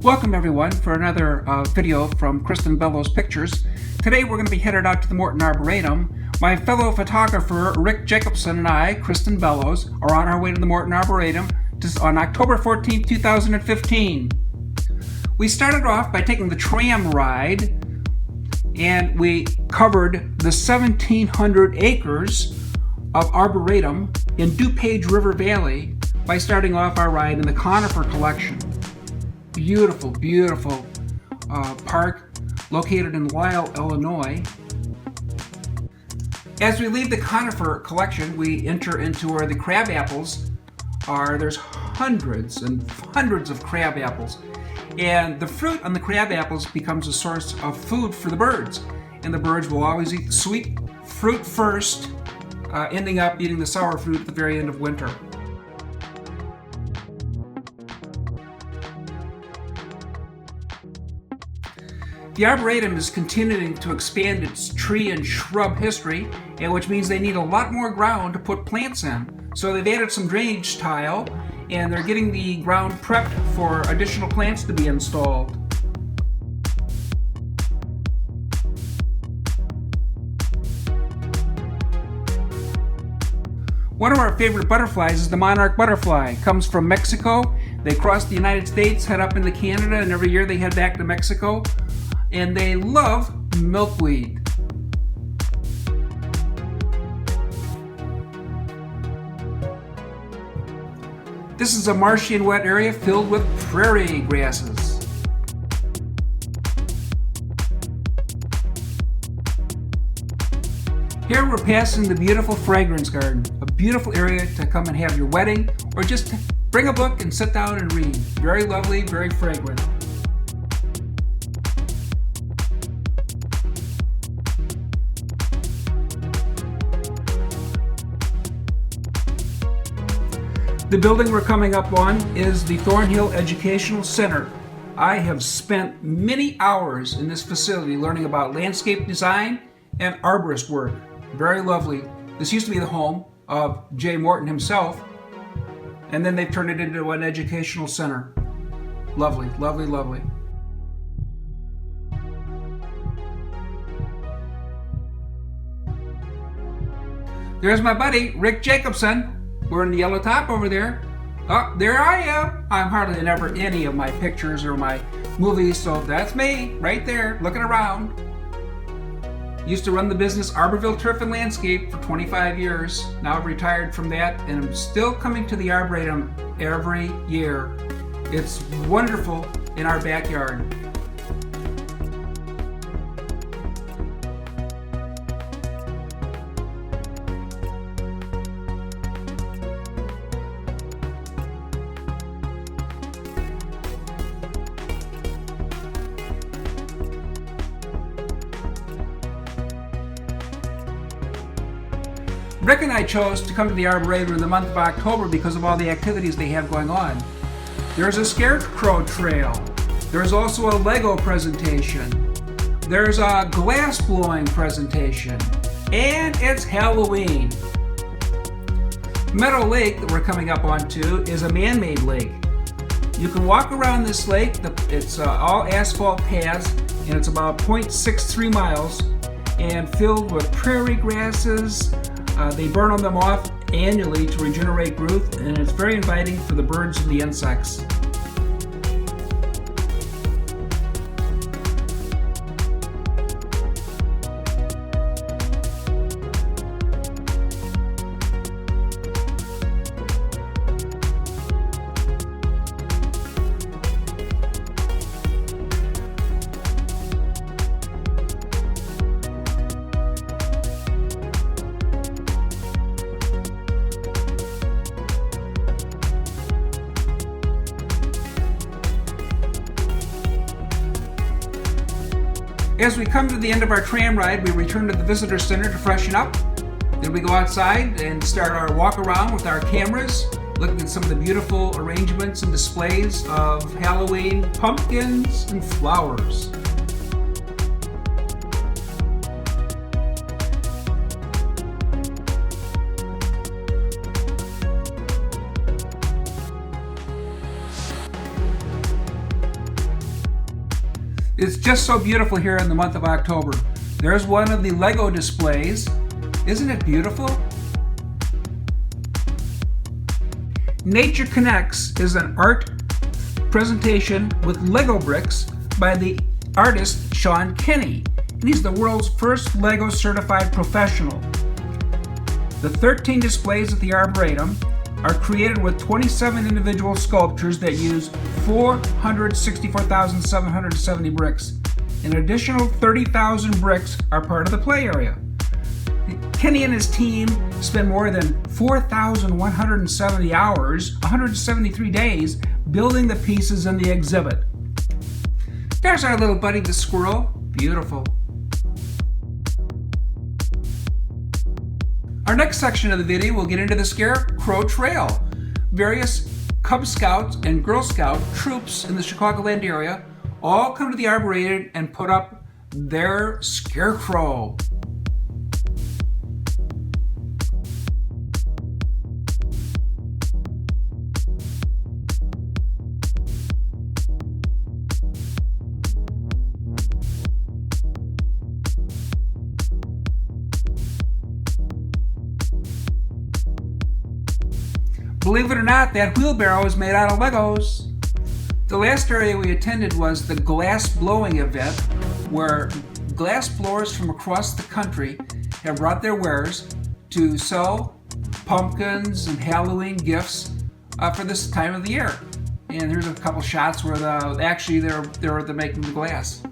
Welcome everyone for another video from Kristin Bellows Pictures. Today we're going to be headed out to the Morton Arboretum. My fellow photographer Rick Jacobsen and I, Kristin Bellows, are on our way to the Morton Arboretum on October 14, 2015. We started off by taking the tram ride, and we covered the 1,700 acres of Arboretum in DuPage River Valley by starting off our ride in the conifer collection. Beautiful, beautiful park located in Lisle, Illinois. As we leave the conifer collection, we enter into where the crab apples are. There's hundreds and hundreds of crab apples. And the fruit on the crab apples becomes a source of food for the birds. And the birds will always eat the sweet fruit first, ending up eating the sour fruit at the very end of winter. The Arboretum is continuing to expand its tree and shrub history, which means they need a lot more ground to put plants in. So they've added some drainage tile, and they're getting the ground prepped for additional plants to be installed. One of our favorite butterflies is the monarch butterfly. It comes from Mexico. They cross the United States, head up into Canada, and every year they head back to Mexico. And they love milkweed. This is a marshy and wet area filled with prairie grasses. Here we're passing the beautiful fragrance garden, a beautiful area to come and have your wedding, or just bring a book and sit down and read. Very lovely, very fragrant. The building we're coming up on is the Thornhill Educational Center. I have spent many hours in this facility learning about landscape design and arborist work. Very lovely. This used to be the home of J. Morton himself, and then they've turned it into an educational center. Lovely, lovely, lovely. There's my buddy, Rick Jacobsen. We're in the yellow top over there. Oh, there I am. I'm hardly ever in any of my pictures or my movies, so that's me right there looking around. Used to run the business Arborville Turf and Landscape for 25 years. Now I've retired from that, and I'm still coming to the Arboretum every year. It's wonderful in our backyard. Rick and I chose to come to the Arboretum in the month of October because of all the activities they have going on. There's a Scarecrow trail. There's also a Lego presentation. There's a glass blowing presentation. And it's Halloween. Meadow Lake that we're coming up onto is a man-made lake. You can walk around this lake. It's all asphalt paths, and it's about 0.63 miles and filled with prairie grasses. They burn them off annually to regenerate growth, and it's very inviting for the birds and the insects. As we come to the end of our tram ride, we return to the visitor center to freshen up. Then we go outside and start our walk around with our cameras, looking at some of the beautiful arrangements and displays of Halloween pumpkins and flowers. It's just so beautiful here in the month of October. There's one of the Lego displays. Isn't it beautiful? Nature Connects is an art presentation with Lego bricks by the artist Sean Kenney, and he's the world's first Lego certified professional. The 13 displays at the Arboretum are created with 27 individual sculptures that use 464,770 bricks. An additional 30,000 bricks are part of the play area. Kenny and his team spent more than 4,170 hours, 173 days, building the pieces in the exhibit. There's our little buddy the squirrel. Beautiful. Our next section of the video will get into the Scarecrow Trail. Various Cub Scouts and Girl Scout troops in the Chicagoland area all come to the Arboretum and put up their Scarecrow. Believe it or not, that wheelbarrow is made out of Legos. The last area we attended was the glass blowing event, where glass blowers from across the country have brought their wares to sell pumpkins and Halloween gifts for this time of the year. And here's a couple shots where they're making the glass.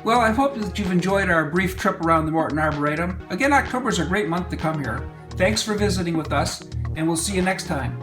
Well, I hope that you've enjoyed our brief trip around the Morton Arboretum. Again, October is a great month to come here. Thanks for visiting with us, and we'll see you next time.